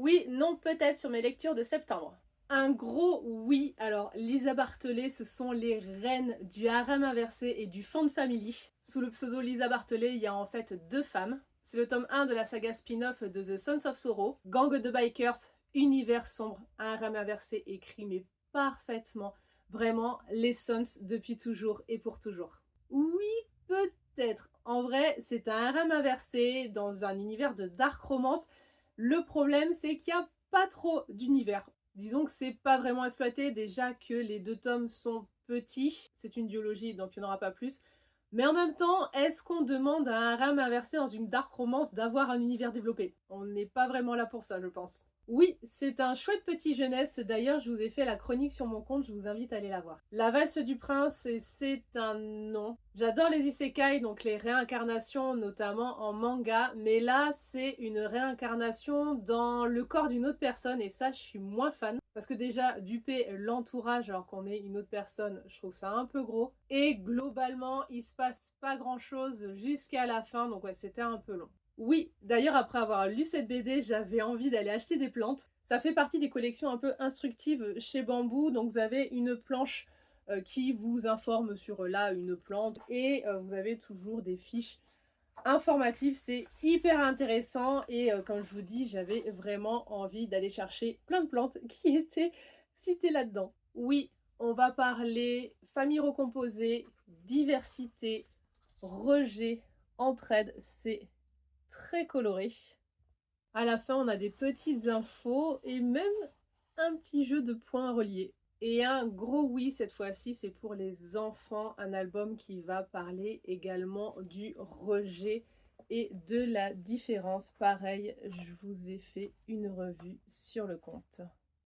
Oui, non, peut-être sur mes lectures de septembre. Un gros oui. Alors, Lisa Bartholet, ce sont les reines du harem inversé et du fond de family. Sous le pseudo Lisa Bartholet, il y a en fait deux femmes. C'est le tome 1 de la saga spin-off de The Sons of Sorrow. Gang de bikers, univers sombre, un harem inversé écrit mais parfaitement. Vraiment, les Sons depuis toujours et pour toujours. Oui, peut-être. En vrai, c'est un harem inversé dans un univers de dark romance. Le problème, c'est qu'il n'y a pas trop d'univers. Disons que c'est pas vraiment exploité, déjà que les deux tomes sont petits. C'est une duologie, donc il n'y en aura pas plus. Mais en même temps, est-ce qu'on demande à un harem inversé dans une dark romance d'avoir un univers développé? On n'est pas vraiment là pour ça, je pense. Oui, c'est un chouette petit jeunesse. D'ailleurs, je vous ai fait la chronique sur mon compte, je vous invite à aller la voir. La valse du prince, c'est un nom. J'adore les isekai, donc les réincarnations, notamment en manga, mais là, c'est une réincarnation dans le corps d'une autre personne, et ça, je suis moins fan. Parce que déjà, duper l'entourage alors qu'on est une autre personne, je trouve ça un peu gros. Et globalement, il se passe pas grand-chose jusqu'à la fin, donc ouais, c'était un peu long. Oui, d'ailleurs, après avoir lu cette BD, j'avais envie d'aller acheter des plantes. Ça fait partie des collections un peu instructives chez Bamboo. Donc, vous avez une planche qui vous informe sur là une plante et vous avez toujours des fiches informatives. C'est hyper intéressant et comme je vous dis, j'avais vraiment envie d'aller chercher plein de plantes qui étaient citées là-dedans. Oui, on va parler famille recomposée, diversité, rejet, entraide. C'est très coloré. À la fin, on a des petites infos et même un petit jeu de points reliés. Et un gros oui cette fois-ci, c'est pour les enfants, un album qui va parler également du rejet et de la différence. Pareil, je vous ai fait une revue sur le compte.